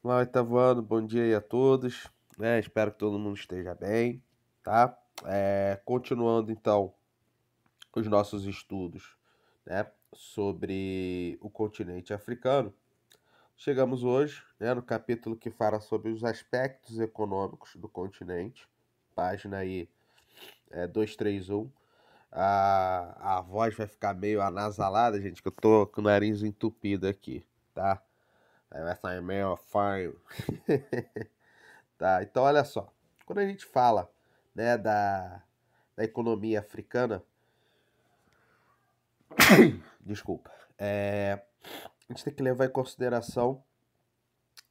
Olá, Itavuano, bom dia aí a todos, né? Espero que todo mundo esteja bem, tá? Continuando então os nossos estudos, né, sobre o continente africano, chegamos hoje, né, no capítulo que fala sobre os aspectos econômicos do continente, página aí 231. A voz vai ficar meio anasalada, gente, que eu tô com o nariz entupido aqui, tá? Aí vai sair meio fanho. Tá, então olha só. Quando a gente fala, né, da economia africana, desculpa, a gente tem que levar em consideração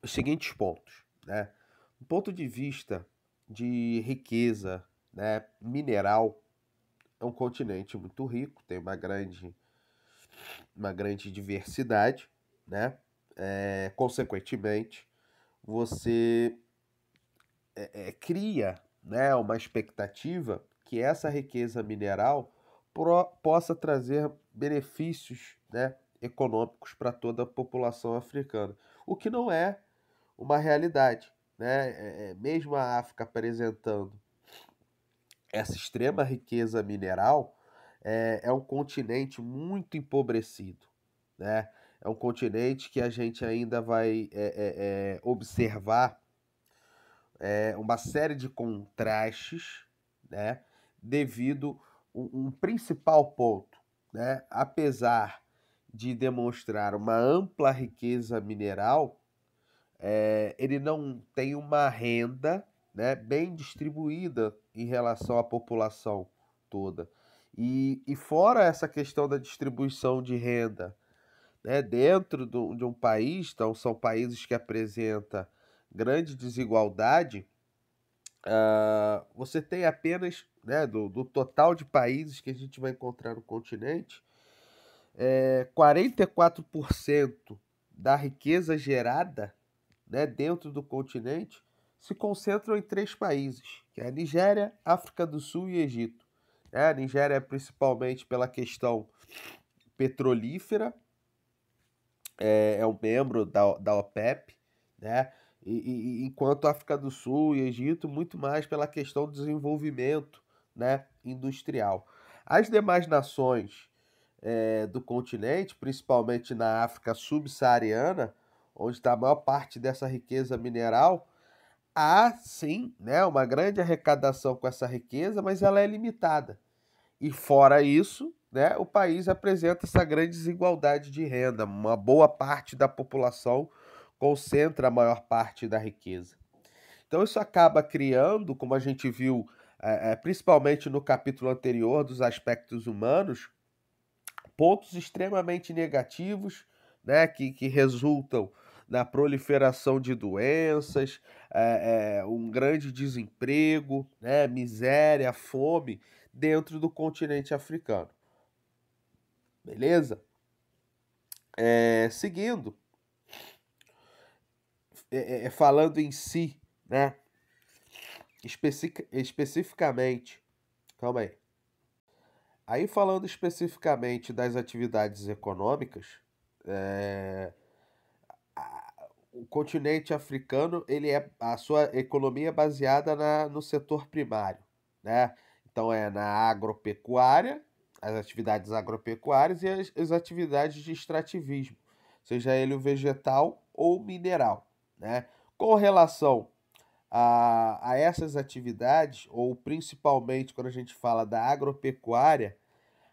os seguintes pontos, né? Do ponto de vista de riqueza, né, mineral, é um continente muito rico, tem uma grande diversidade, né? Consequentemente, você cria, né, uma expectativa que essa riqueza mineral possa trazer benefícios, né, econômicos para toda a população africana, o que não é uma realidade. Né? Mesmo a África apresentando essa extrema riqueza mineral, é um continente muito empobrecido. Né? É um continente que a gente ainda vai observar uma série de contrastes, né, devido um principal ponto, né, apesar de demonstrar uma ampla riqueza mineral, ele não tem uma renda, né, bem distribuída em relação à população toda. E fora essa questão da distribuição de renda, né, dentro de um país, então são países que apresentam grande desigualdade. Você tem apenas, né, do total de países que a gente vai encontrar no continente, 44% da riqueza gerada, né, dentro do continente se concentram em três países, que é a Nigéria, África do Sul e Egito. A Nigéria é principalmente pela questão petrolífera, é um membro da OPEP, né? Enquanto a África do Sul e Egito, muito mais pela questão do desenvolvimento, né, industrial. As demais nações do continente, principalmente na África subsaariana, onde está a maior parte dessa riqueza mineral, há sim, né, uma grande arrecadação com essa riqueza, mas ela é limitada. E fora isso, né, o país apresenta essa grande desigualdade de renda. Uma boa parte da população concentra a maior parte da riqueza. Então isso acaba criando, como a gente viu, principalmente no capítulo anterior dos aspectos humanos, pontos extremamente negativos, né, que resultam na proliferação de doenças, um grande desemprego, né, miséria, fome dentro do continente africano. Beleza? Seguindo, falando em si, né, especificamente, calma aí. Aí falando especificamente das atividades econômicas, é, o continente africano, a sua economia é baseada no setor primário, né? Então é na agropecuária, as atividades agropecuárias e as atividades de extrativismo, seja ele o vegetal ou mineral, né? Com relação a essas atividades, ou principalmente quando a gente fala da agropecuária,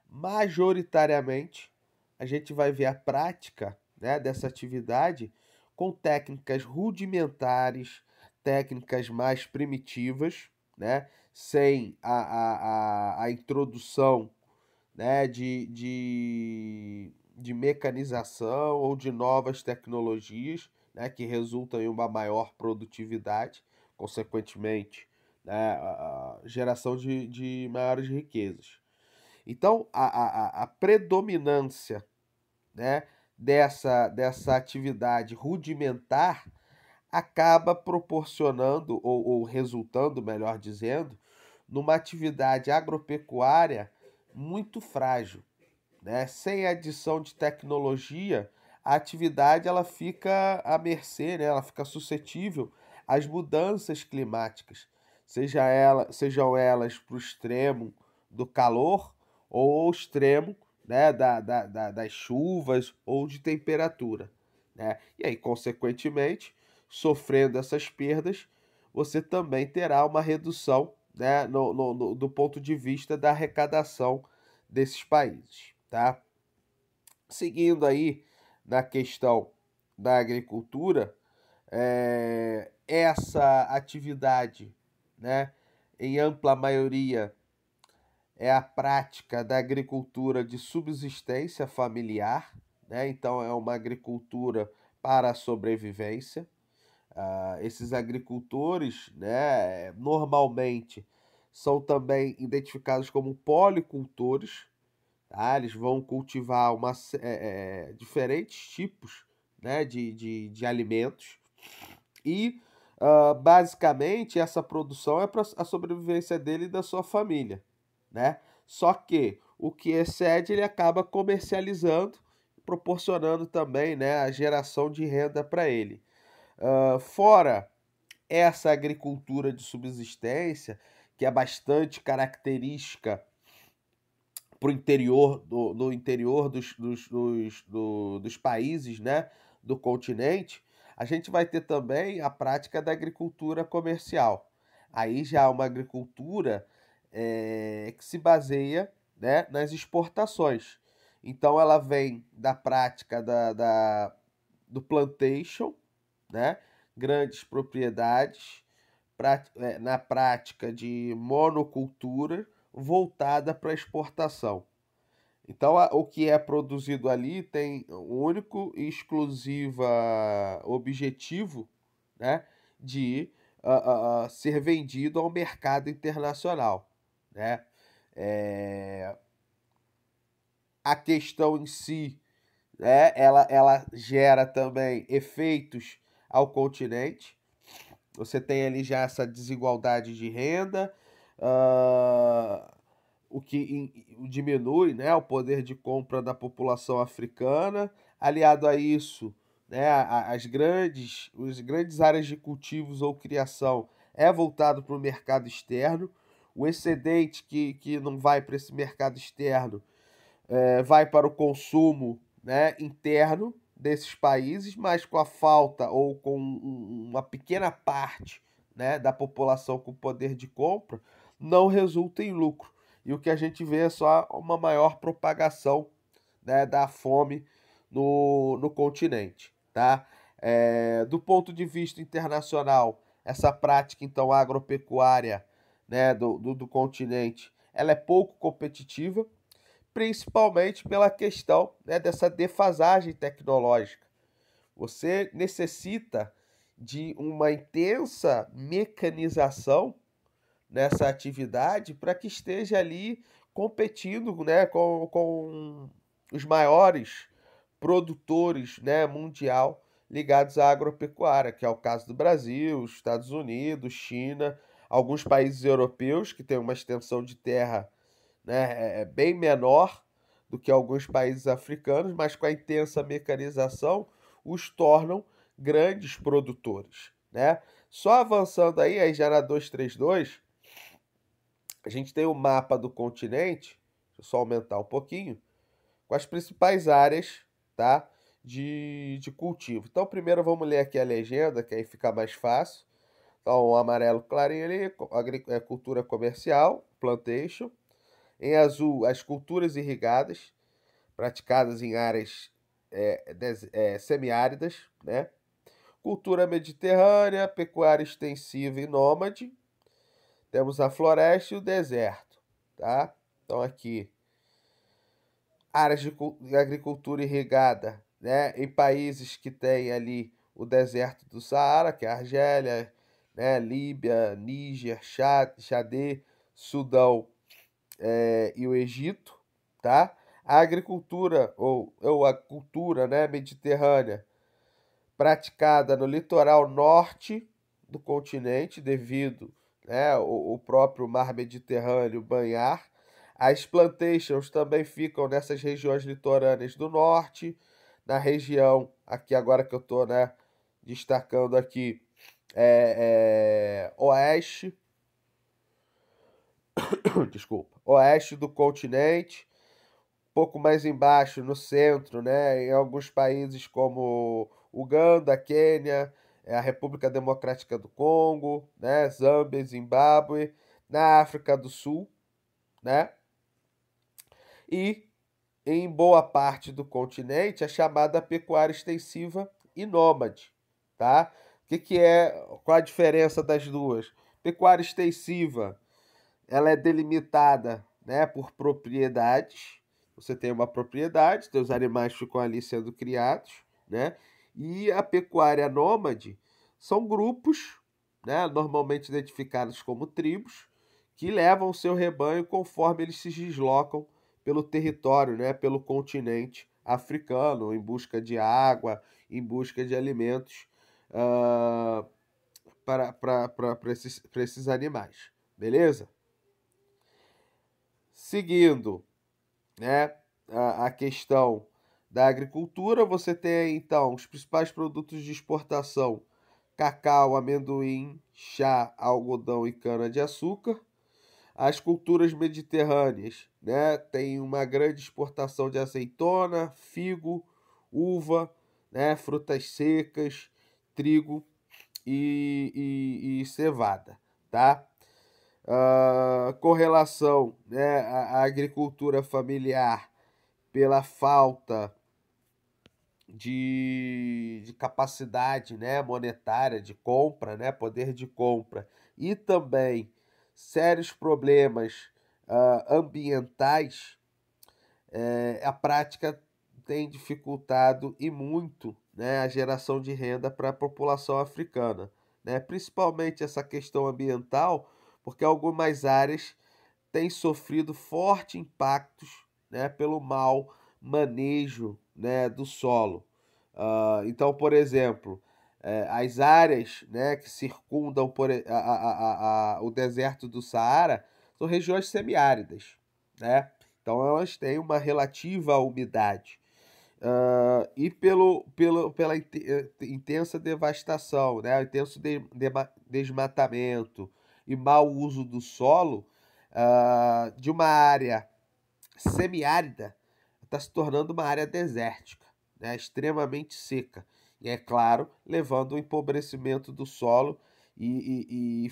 majoritariamente a gente vai ver a prática, né, dessa atividade com técnicas rudimentares, técnicas mais primitivas, né, sem a introdução, né, de mecanização ou de novas tecnologias, né, que resultam em uma maior produtividade, consequentemente, né, a geração de maiores riquezas. Então, a predominância, né, dessa atividade rudimentar acaba proporcionando, ou resultando, melhor dizendo, numa atividade agropecuária muito frágil, né? Sem adição de tecnologia, a atividade ela fica à mercê, né? Ela fica suscetível às mudanças climáticas, sejam elas para o extremo do calor ou ao extremo, né, das chuvas ou de temperatura, né? E aí, consequentemente, sofrendo essas perdas, você também terá uma redução, né, do ponto de vista da arrecadação desses países, tá? Seguindo aí na questão da agricultura, essa atividade, né, em ampla maioria, é a prática da agricultura de subsistência familiar, né? Então é uma agricultura para a sobrevivência. Esses agricultores, né, normalmente são também identificados como policultores, tá? Eles vão cultivar diferentes tipos, né, de alimentos e, basicamente, essa produção é para a sobrevivência dele e da sua família, né? Só que o que excede ele acaba comercializando, proporcionando também, né, a geração de renda para ele. Fora essa agricultura de subsistência, que é bastante característica para o interior, no interior dos países, né, do continente, a gente vai ter também a prática da agricultura comercial. Aí já é uma agricultura que se baseia, né, nas exportações. Então ela vem da prática do plantation, né, grandes propriedades, na prática de monocultura voltada para exportação. Então, o que é produzido ali tem o único e exclusivo objetivo, né, de ser vendido ao mercado internacional, né? É, a questão em si, né, ela gera também efeitos ao continente. Você tem ali já essa desigualdade de renda, ah, o que diminui, né, o poder de compra da população africana. Aliado a isso, né, as grandes áreas de cultivos ou criação é voltado para o mercado externo. O excedente que não vai para esse mercado externo vai para o consumo, né, interno desses países, mas com a falta ou com uma pequena parte, né, da população com poder de compra, não resulta em lucro. E o que a gente vê é só uma maior propagação, né, da fome no continente, tá? Do ponto de vista internacional, essa prática, então, agropecuária, né, do continente, ela é pouco competitiva, principalmente pela questão, né, dessa defasagem tecnológica. Você necessita de uma intensa mecanização nessa atividade para que esteja ali competindo, né, com os maiores produtores, né, mundial ligados à agropecuária, que é o caso do Brasil, Estados Unidos, China, alguns países europeus que têm uma extensão de terra, né, é bem menor do que alguns países africanos, mas com a intensa mecanização os tornam grandes produtores, né? Só avançando aí já na 232, a gente tem o mapa do continente, deixa eu só aumentar um pouquinho, com as principais áreas, tá, de cultivo. Então, primeiro vamos ler aqui a legenda, que aí fica mais fácil. Então, o amarelo clarinho ali, cultura comercial, plantation. Em azul, as culturas irrigadas, praticadas em áreas semiáridas, né? Cultura mediterrânea, pecuária extensiva e nômade. Temos a floresta e o deserto, tá? Então aqui, áreas de agricultura irrigada, né? Em países que têm ali o deserto do Saara, que é a Argélia, né? Líbia, Níger, Chad, Sudão e o Egito, tá? A agricultura ou a cultura, né, mediterrânea praticada no litoral norte do continente devido, né, o próprio mar Mediterrâneo banhar. As plantations também ficam nessas regiões litorâneas do norte, na região, aqui agora que eu estou, né, destacando aqui, oeste, desculpa, oeste do continente, pouco mais embaixo, no centro, né, em alguns países como Uganda, Quênia, a República Democrática do Congo, né, Zâmbia, Zimbábue, na África do Sul, né, e em boa parte do continente a chamada pecuária extensiva e nômade, tá? Qual a diferença das duas? Pecuária extensiva, ela é delimitada, né, por propriedades. Você tem uma propriedade, seus animais ficam ali sendo criados, né? E a pecuária nômade são grupos, né, normalmente identificados como tribos, que levam o seu rebanho conforme eles se deslocam pelo território, né, pelo continente africano, em busca de água, em busca de alimentos uh, para esses animais. Beleza? Seguindo, né, a questão da agricultura, você tem então os principais produtos de exportação: cacau, amendoim, chá, algodão e cana-de-açúcar. As culturas mediterrâneas, né, tem uma grande exportação de azeitona, figo, uva, né, frutas secas, trigo e cevada, tá? Correlação, né, à agricultura familiar pela falta de capacidade, né, monetária de compra, né, poder de compra, e também sérios problemas ambientais, a prática tem dificultado e muito, né, a geração de renda para a população africana, né, principalmente essa questão ambiental, porque algumas áreas têm sofrido fortes impactos, né, pelo mau manejo, né, do solo. Então, por exemplo, as áreas, né, que circundam o deserto do Saara são regiões semiáridas, né? Então elas têm uma relativa umidade. E pela intensa devastação, né, o intenso desmatamento e mau uso do solo, de uma área semiárida está se tornando uma área desértica, né, extremamente seca. E é claro, levando ao empobrecimento do solo e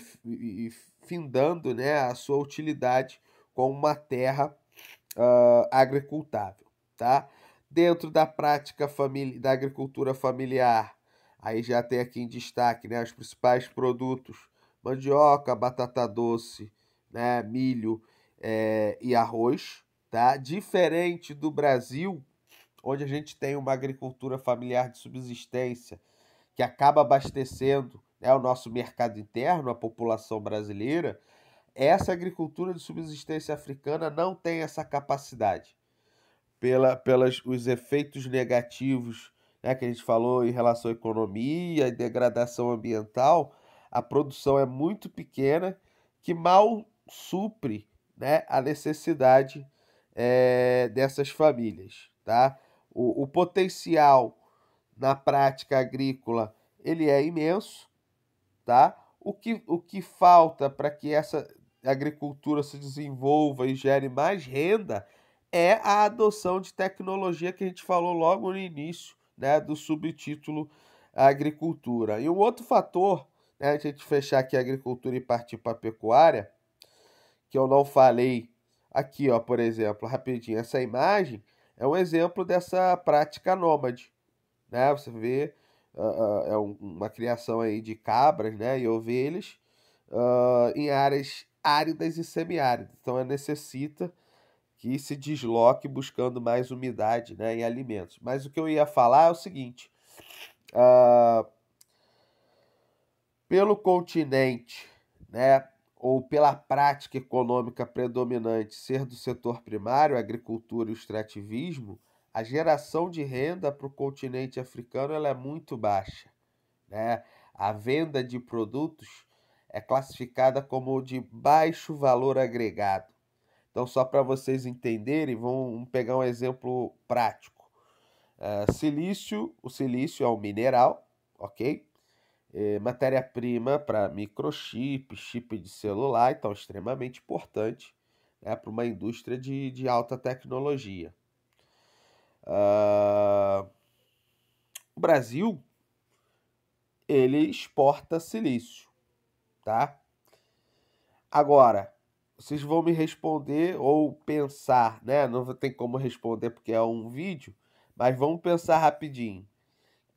findando, né, a sua utilidade como uma terra agricultável, tá? Dentro da prática da agricultura familiar, aí já tem aqui em destaque, né, os principais produtos: mandioca, batata doce, né, milho e arroz, tá? Diferente do Brasil, onde a gente tem uma agricultura familiar de subsistência que acaba abastecendo, né, o nosso mercado interno, a população brasileira. Essa agricultura de subsistência africana não tem essa capacidade, pelos os efeitos negativos, né, que a gente falou em relação à economia e degradação ambiental. A produção é muito pequena, que mal supre, né, a necessidade dessas famílias, tá? O potencial na prática agrícola ele é imenso, tá? O que falta para que essa agricultura se desenvolva e gere mais renda é a adoção de tecnologia, que a gente falou logo no início, né, do subtítulo agricultura. E um outro fator, né, a gente fechar aqui a agricultura e partir para a pecuária, que eu não falei aqui, ó, por exemplo, rapidinho, essa imagem é um exemplo dessa prática nômade, né? Você vê, uma criação aí de cabras, né, e ovelhas, em áreas áridas e semiáridas. Então, ela necessita que se desloque buscando mais umidade, né, em alimentos. Mas o que eu ia falar é o seguinte: ah, pelo continente, né, ou pela prática econômica predominante ser do setor primário, a agricultura e o extrativismo, a geração de renda para o continente africano ela é muito baixa, né? A venda de produtos é classificada como de baixo valor agregado. Então, só para vocês entenderem, vamos pegar um exemplo prático. Silício, o silício é um mineral, ok? Matéria-prima para microchip, chip de celular, então extremamente importante, né, para uma indústria de alta tecnologia. O Brasil, ele exporta silício, tá? Agora, vocês vão me responder ou pensar, né? Não tem como responder porque é um vídeo, mas vamos pensar rapidinho.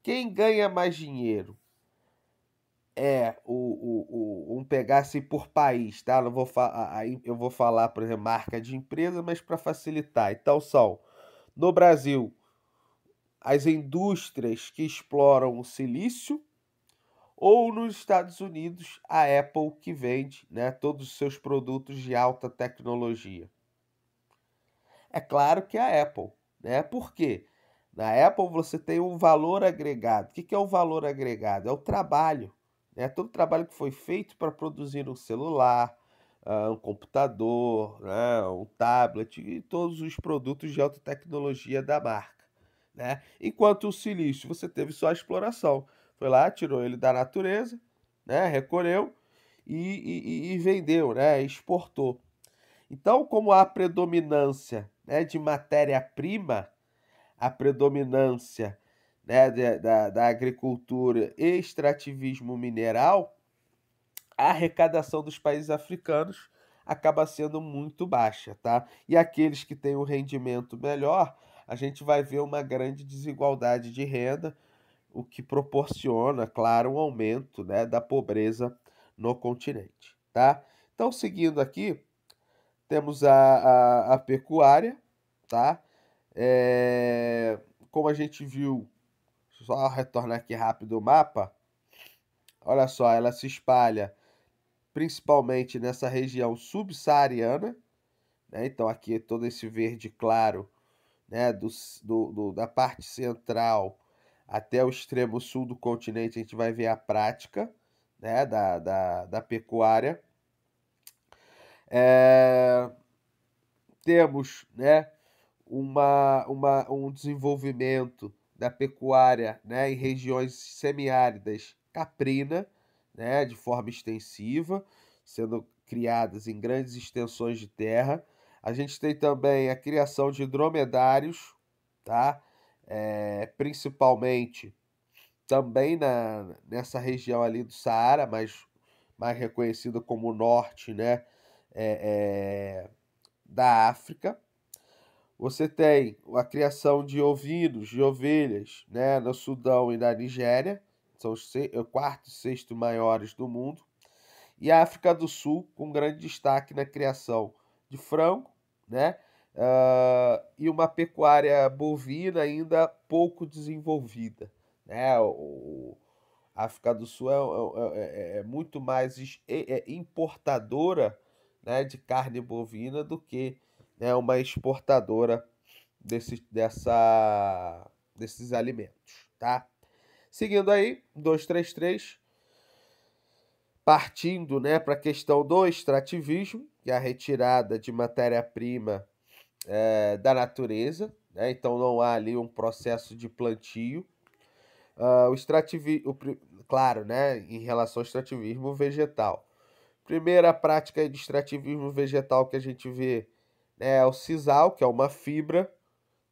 Quem ganha mais dinheiro vamos pegar assim por país, tá? Não vou aí eu vou falar, por exemplo, marca de empresa, mas para facilitar. Então são, no Brasil, as indústrias que exploram o silício, ou nos Estados Unidos, a Apple que vende, né, todos os seus produtos de alta tecnologia. É claro que a Apple, né? Por quê? Na Apple você tem um valor agregado. O que é o valor agregado? É o trabalho, né? Todo o trabalho que foi feito para produzir um celular, um computador, né? Um tablet e todos os produtos de alta tecnologia da marca, né? Enquanto o silício você teve só a exploração. Foi lá, tirou ele da natureza, né? Recolheu e vendeu, né? Exportou. Então, como há predominância, né, de matéria-prima, a predominância, né, da agricultura e extrativismo mineral, a arrecadação dos países africanos acaba sendo muito baixa, tá? E aqueles que têm um rendimento melhor, a gente vai ver uma grande desigualdade de renda, o que proporciona, claro, um aumento, né, da pobreza no continente, tá? Então, seguindo aqui, temos a pecuária, tá? Como a gente viu, só retornar aqui rápido o mapa, olha só, ela se espalha principalmente nessa região subsaariana, né? Então aqui é todo esse verde claro, né? Da parte central até o extremo sul do continente, a gente vai ver a prática, né? Da pecuária. É, temos, né, um desenvolvimento da pecuária, né, em regiões semiáridas caprina, né, de forma extensiva, sendo criadas em grandes extensões de terra. A gente tem também a criação de dromedários, tá? Principalmente também nessa região ali do Saara, mas mais reconhecida como norte, né, da África. Você tem a criação de ovinos, de ovelhas, né, no Sudão e na Nigéria, são os o quarto e sexto maiores do mundo. E a África do Sul, com grande destaque na criação de frango, né, e uma pecuária bovina ainda pouco desenvolvida, né. A África do Sul é muito mais importadora, né, de carne bovina do que, né, uma exportadora desses alimentos, tá? Seguindo aí, 233, partindo, né, para a questão do extrativismo, que é a retirada de matéria-prima da natureza, né? Então não há ali um processo de plantio. O extrativismo, claro, né, em relação ao extrativismo vegetal. Primeira prática de extrativismo vegetal que a gente vê, né, é o sisal, que é uma fibra,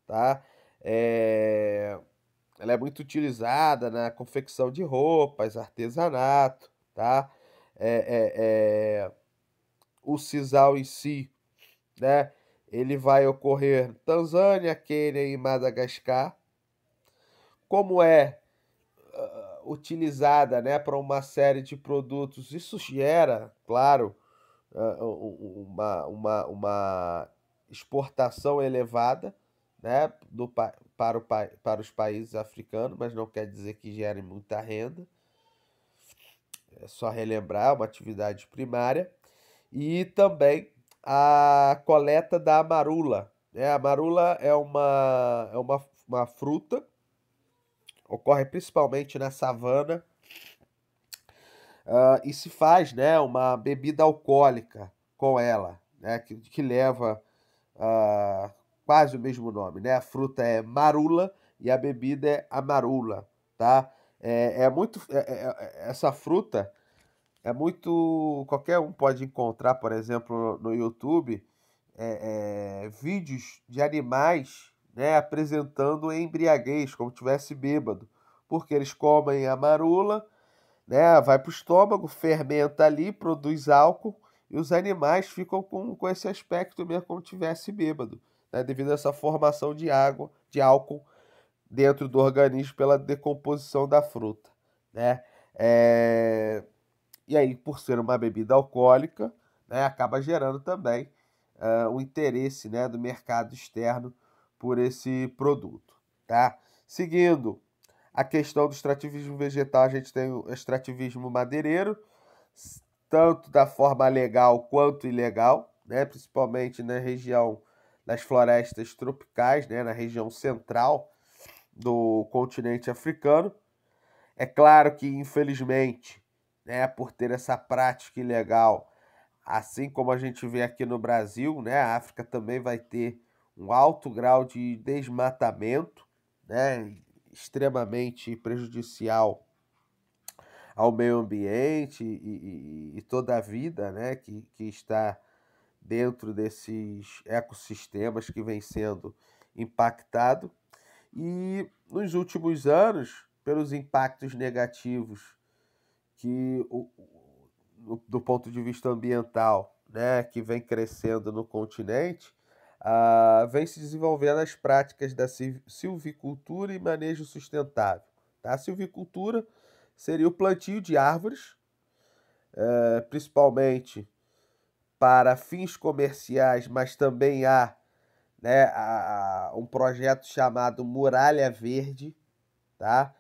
tá? É, ela é muito utilizada na confecção de roupas, artesanato, tá? O sisal em si, né? Ele vai ocorrer em Tanzânia, Quênia e Madagascar. Como é utilizada, né, para uma série de produtos, isso gera, claro, uma exportação elevada, né, para os países africanos, mas não quer dizer que gere muita renda. É só relembrar, uma atividade primária. E também a coleta da amarula, né? A amarula uma fruta, ocorre principalmente na savana, e se faz, né, uma bebida alcoólica com ela, né, que leva quase o mesmo nome, né? A fruta é marula e a bebida é amarula, tá? Essa fruta é muito. Qualquer um pode encontrar, por exemplo, no YouTube, vídeos de animais, né, apresentando embriaguez, como tivesse bêbado, porque eles comem a marula, né, vai para o estômago, fermenta ali, produz álcool, e os animais ficam com esse aspecto mesmo como tivesse bêbado, né, devido a essa formação de água, de álcool dentro do organismo pela decomposição da fruta, né? É, E aí, por ser uma bebida alcoólica, né, acaba gerando também o interesse, né, do mercado externo por esse produto, tá? Seguindo a questão do extrativismo vegetal, a gente tem o extrativismo madeireiro, tanto da forma legal quanto ilegal, né, principalmente na região das florestas tropicais, né, na região central do continente africano. É claro que, infelizmente, né, por ter essa prática ilegal, assim como a gente vê aqui no Brasil, né, a África também vai ter um alto grau de desmatamento, né, extremamente prejudicial ao meio ambiente e toda a vida, né, que está dentro desses ecossistemas que vem sendo impactado. E nos últimos anos, pelos impactos negativos que do ponto de vista ambiental, né, que vem crescendo no continente, vem se desenvolvendo as práticas da silvicultura e manejo sustentável. Tá? A silvicultura seria o plantio de árvores, principalmente para fins comerciais, mas também há, né, um projeto chamado Muralha Verde, tá?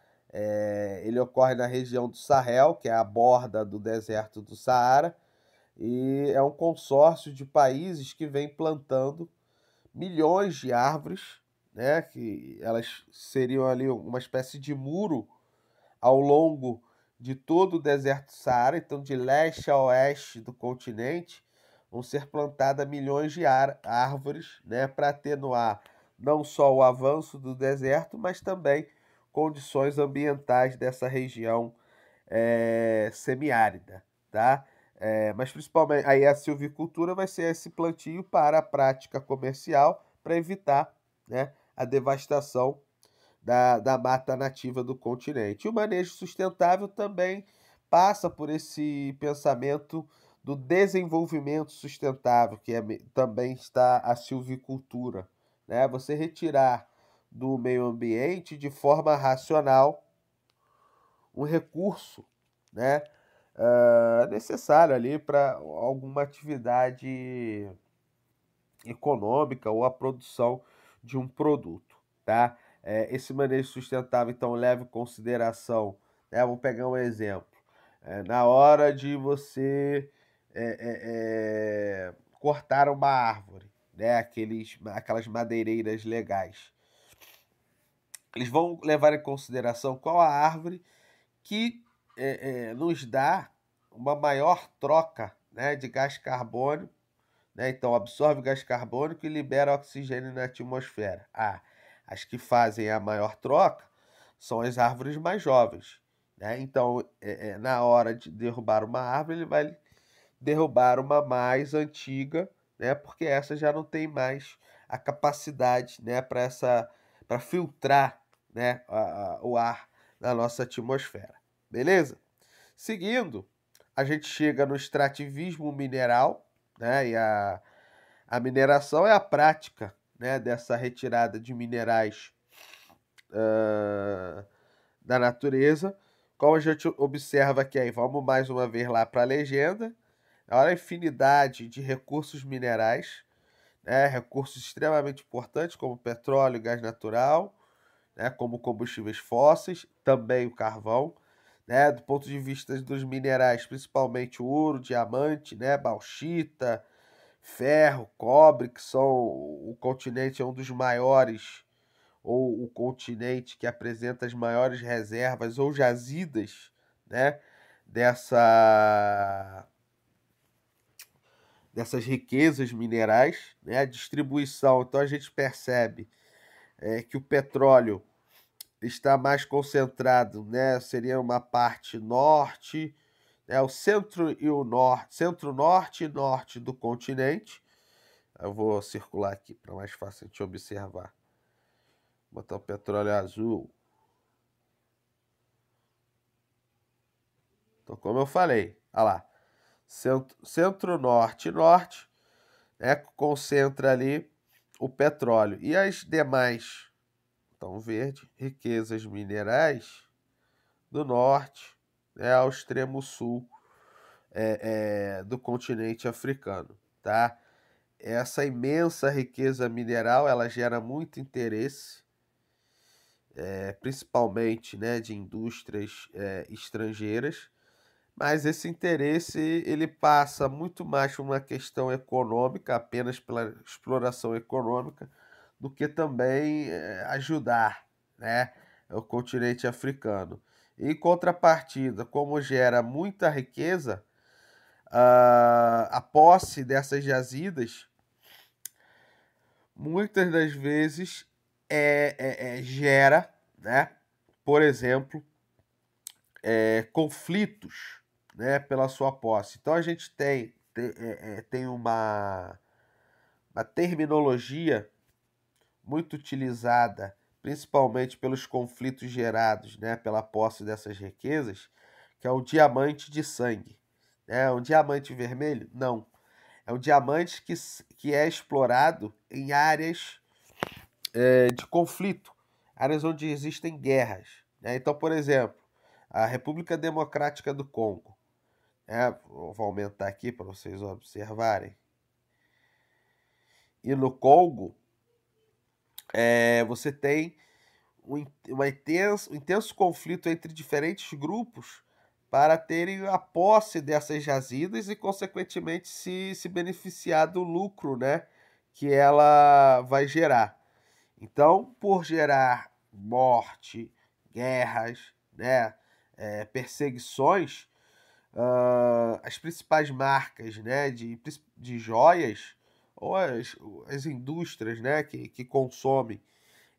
Ele ocorre na região do Sahel, que é a borda do deserto do Saara, e é um consórcio de países que vem plantando milhões de árvores, né? Que elas seriam ali uma espécie de muro ao longo de todo o deserto do Saara, então de leste a oeste do continente, vão ser plantadas milhões de árvores, né, para atenuar não só o avanço do deserto, mas também condições ambientais dessa região semiárida, tá? Mas principalmente aí a silvicultura vai ser esse plantio para a prática comercial para evitar, né, a devastação da mata nativa do continente. E o manejo sustentável também passa por esse pensamento do desenvolvimento sustentável, que também está a silvicultura, né? Você retirar do meio ambiente de forma racional um recurso, né, necessário ali para alguma atividade econômica ou a produção de um produto, tá? Esse manejo sustentável, então, leva em consideração, né, vamos pegar um exemplo, na hora de você cortar uma árvore, né, aquelas madeireiras legais, eles vão levar em consideração qual a árvore que nos dá uma maior troca, né, de gás carbônico, né? Então absorve gás carbônico e libera oxigênio na atmosfera. As que fazem a maior troca são as árvores mais jovens, né? Então, na hora de derrubar uma árvore, ele vai derrubar uma mais antiga, né? Porque essa já não tem mais a capacidade, né? Para filtrar, né? O ar na nossa atmosfera, beleza? Seguindo, a gente chega no extrativismo mineral, né? A mineração é a prática, né, dessa retirada de minerais ah, da natureza. Como a gente observa aqui, aí, vamos mais uma vez lá para a legenda. Olha a infinidade de recursos minerais, né, recursos extremamente importantes como petróleo, gás natural, né, como combustíveis fósseis, também o carvão. Né, do ponto de vista dos minerais, principalmente o ouro, diamante, né, bauxita, ferro, cobre, que são o continente é um dos maiores, ou o continente que apresenta as maiores reservas ou jazidas, né, dessa, dessas riquezas minerais, né, a distribuição. Então a gente percebe que o petróleo está mais concentrado, né? Seria uma parte norte, o centro e o norte, centro-norte e norte do continente. Eu vou circular aqui para mais fácil de observar. Botar o petróleo azul. Então, como eu falei, olha lá, centro-norte e norte, né, concentra ali o petróleo. E as demais, então verde, riquezas minerais do norte, né, ao extremo sul do continente africano, tá? Essa imensa riqueza mineral, ela gera muito interesse, principalmente, né, de indústrias estrangeiras, mas esse interesse ele passa muito mais por uma questão econômica, apenas pela exploração econômica, do que também ajudar, né, o continente africano. Em contrapartida, como gera muita riqueza, a posse dessas jazidas, muitas das vezes, gera, né, por exemplo, conflitos, né, pela sua posse. Então a gente tem uma terminologia muito utilizada, principalmente pelos conflitos gerados, né, pela posse dessas riquezas, que é o diamante de sangue. É um diamante vermelho? Não. É um diamante que é explorado em áreas de conflito, áreas onde existem guerras, né? Então, por exemplo, a República Democrática do Congo, né? Vou aumentar aqui para vocês observarem. E no Congo, você tem um intenso conflito entre diferentes grupos para terem a posse dessas jazidas e, consequentemente, se beneficiar do lucro, né, que ela vai gerar. Então, por gerar morte, guerras, né, perseguições, as principais marcas, né, de joias ou as indústrias, né, que consomem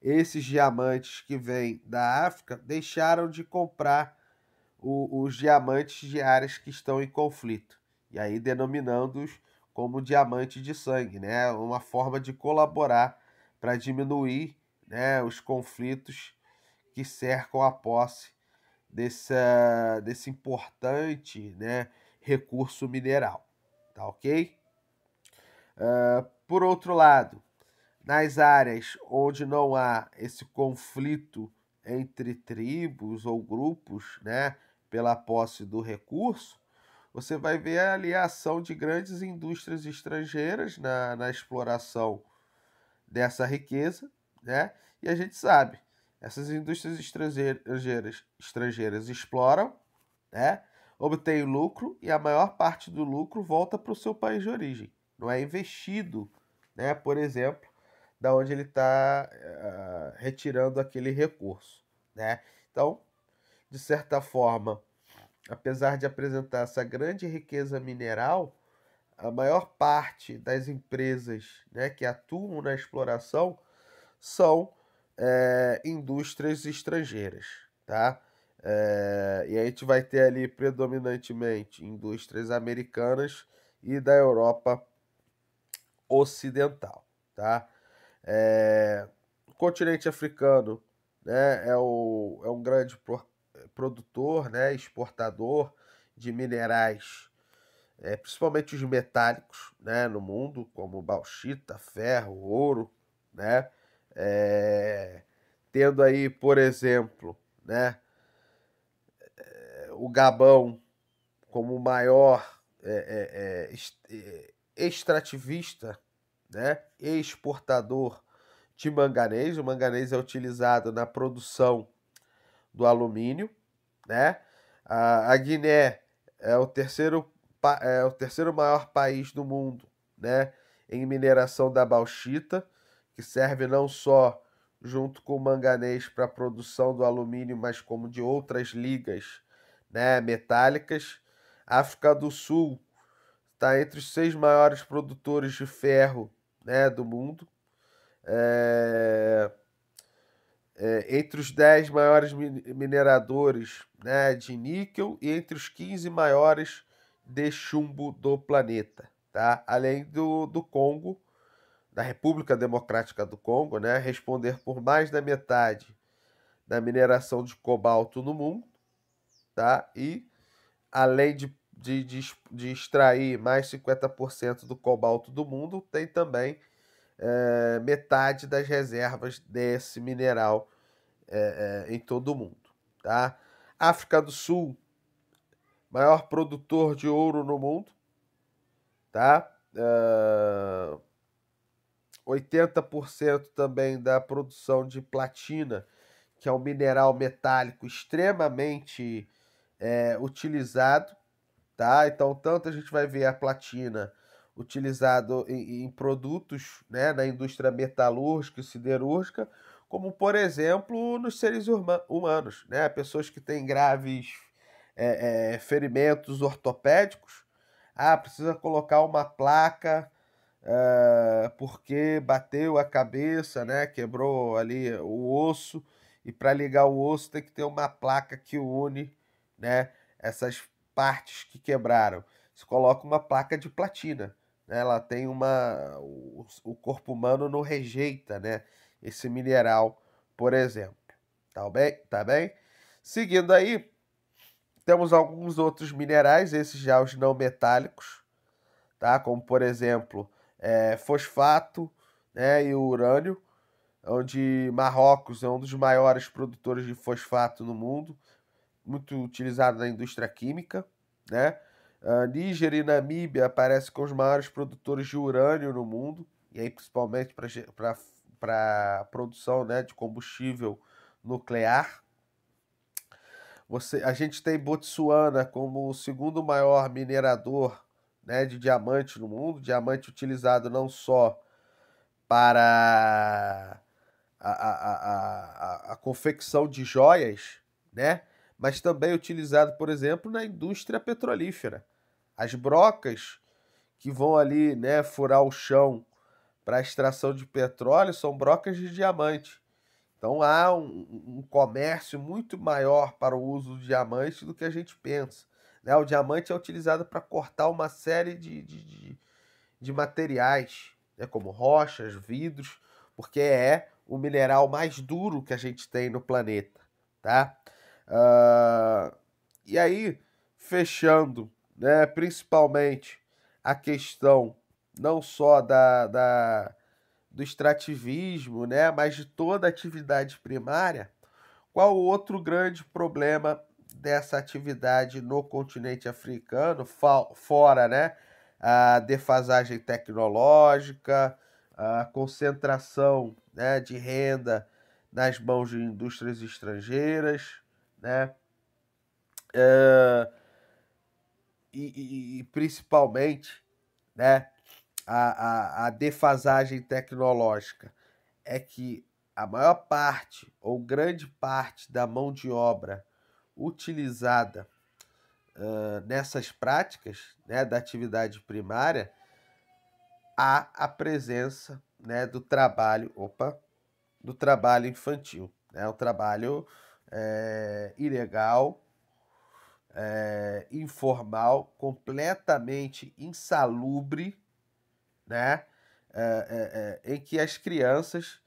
esses diamantes que vêm da África deixaram de comprar os diamantes de áreas que estão em conflito. E aí denominando-os como diamante de sangue, né? Uma forma de colaborar para diminuir, né, os conflitos que cercam a posse desse importante, né, recurso mineral. Tá ok? Por outro lado, nas áreas onde não há esse conflito entre tribos ou grupos, né, pela posse do recurso, você vai ver ali a ação de grandes indústrias estrangeiras na exploração dessa riqueza, né? E a gente sabe, essas indústrias estrangeiras exploram, né? Obtêm lucro e a maior parte do lucro volta para o seu país de origem. Não é investido, né? Por exemplo, da onde ele está retirando aquele recurso, né? Então, de certa forma, apesar de apresentar essa grande riqueza mineral, a maior parte das empresas, né, que atuam na exploração são indústrias estrangeiras, tá? E a gente vai ter ali predominantemente indústrias americanas e da Europa Ocidental, tá? O continente africano, né, é um grande produtor, né, exportador de minerais, principalmente os metálicos, né, no mundo, como bauxita, ferro, ouro, né, tendo aí, por exemplo, né, o Gabão como o maior extrativista, né, e exportador de manganês. O manganês é utilizado na produção do alumínio, né? A Guiné é o terceiro maior país do mundo, né, em mineração da bauxita, que serve não só junto com o manganês para a produção do alumínio, mas como de outras ligas, né, metálicas. A África do Sul está entre os 6 maiores produtores de ferro, né, do mundo. entre os 10 maiores mineradores, né, de níquel e entre os 15 maiores de chumbo do planeta, tá? Além do Congo, da República Democrática do Congo, né, responder por mais da metade da mineração de cobalto no mundo, tá? E além de extrair mais 50% do cobalto do mundo, tem também metade das reservas desse mineral em todo o mundo, tá? África do Sul, maior produtor de ouro no mundo, tá? 80% também da produção de platina, que é um mineral metálico extremamente utilizado, tá? Então, tanto a gente vai ver a platina utilizado em produtos, né, na indústria metalúrgica e siderúrgica, como, por exemplo, nos seres humanos, né? Pessoas que têm graves ferimentos ortopédicos. Ah, precisa colocar uma placa porque bateu a cabeça, né? Quebrou ali o osso, e para ligar o osso tem que ter uma placa que une, né, essas partes que quebraram. Se coloca uma placa de platina, né? Ela tem uma. O corpo humano não rejeita, né, esse mineral, por exemplo. Tá bem? Tá bem? Seguindo aí, temos alguns outros minerais, esses já os não metálicos, tá? Como por exemplo, fosfato, né, e o urânio, onde Marrocos é um dos maiores produtores de fosfato no mundo, muito utilizado na indústria química, né? Níger e Namíbia aparecem com os maiores produtores de urânio no mundo, e aí principalmente para a produção, né, de combustível nuclear. A gente tem Botsuana como o segundo maior minerador, né, de diamante no mundo, diamante utilizado não só para a confecção de joias, né, mas também utilizado, por exemplo, na indústria petrolífera. As brocas que vão ali, né, furar o chão para a extração de petróleo são brocas de diamante. Então há um comércio muito maior para o uso do diamante do que a gente pensa, né? O diamante é utilizado para cortar uma série de materiais, né? Como rochas, vidros, porque é o mineral mais duro que a gente tem no planeta, tá? Ah, e aí, fechando, né, principalmente a questão não só do extrativismo, né, mas de toda a atividade primária, qual o outro grande problema dessa atividade no continente africano, fora, né, a defasagem tecnológica, a concentração, né, de renda nas mãos de indústrias estrangeiras, né, e principalmente, né, a defasagem tecnológica é que a maior parte ou grande parte da mão de obra utilizada nessas práticas, né, da atividade primária, há a presença, né, do trabalho infantil, né, o trabalho ilegal, informal, completamente insalubre, né? Em que as crianças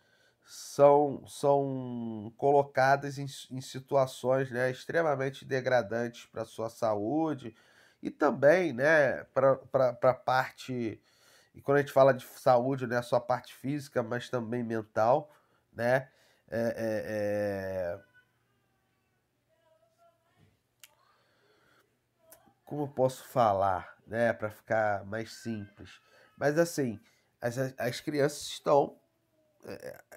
são colocadas em situações, né, extremamente degradantes para a sua saúde e também, né, para a parte, e quando a gente fala de saúde, não é só a parte física, mas também mental, né? É, é, é, como eu posso falar, né, para ficar mais simples? Mas assim, as crianças estão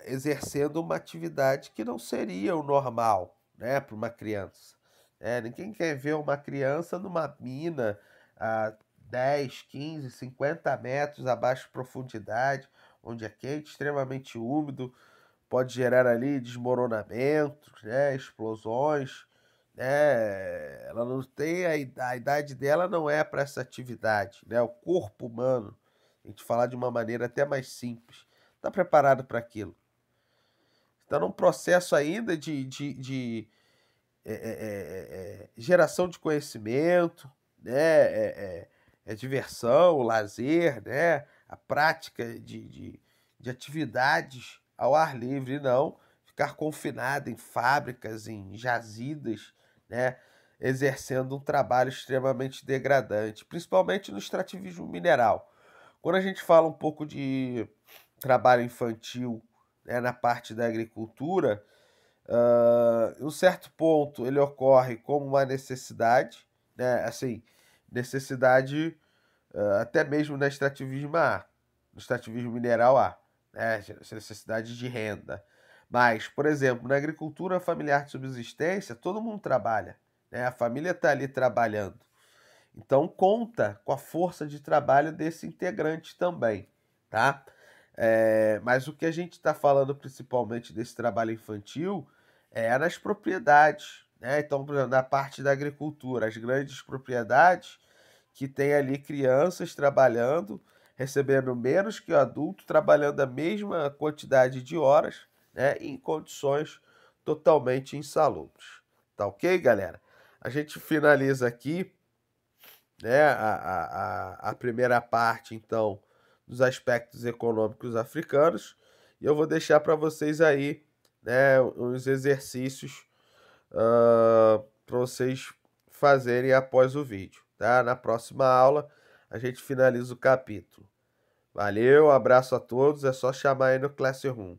exercendo uma atividade que não seria o normal, né, para uma criança. Ninguém quer ver uma criança numa mina a 10, 15, 50 metros abaixo de profundidade, onde é quente, extremamente úmido, pode gerar ali desmoronamentos, né, explosões, né? Ela não tem a idade dela não é para essa atividade, né? O corpo humano, a gente falar de uma maneira até mais simples, está preparado para aquilo. está num processo ainda de geração de conhecimento, né? Diversão, lazer, né? A prática de atividades ao ar livre, e não ficar confinado em fábricas, em jazidas, né? Exercendo um trabalho extremamente degradante, principalmente no extrativismo mineral. Quando a gente fala um pouco de trabalho infantil, né, na parte da agricultura, em um certo ponto ele ocorre como uma necessidade, né? Assim, necessidade até mesmo no extrativismo há, no extrativismo mineral há, né? Essa necessidade de renda. Mas, por exemplo, na agricultura familiar de subsistência, todo mundo trabalha, né? A família está ali trabalhando. Então conta com a força de trabalho desse integrante também, tá? Mas o que a gente está falando principalmente desse trabalho infantil é nas propriedades, né? Então, por exemplo, na parte da agricultura, as grandes propriedades que tem ali crianças trabalhando, recebendo menos que o adulto, trabalhando a mesma quantidade de horas, né? Em condições totalmente insalubres. Tá ok, galera? A gente finaliza aqui, né, a primeira parte, então, dos aspectos econômicos africanos, e eu vou deixar para vocês aí, né, uns exercícios para vocês fazerem após o vídeo, tá? Na próxima aula a gente finaliza o capítulo. Valeu, abraço a todos, é só chamar aí no Classroom.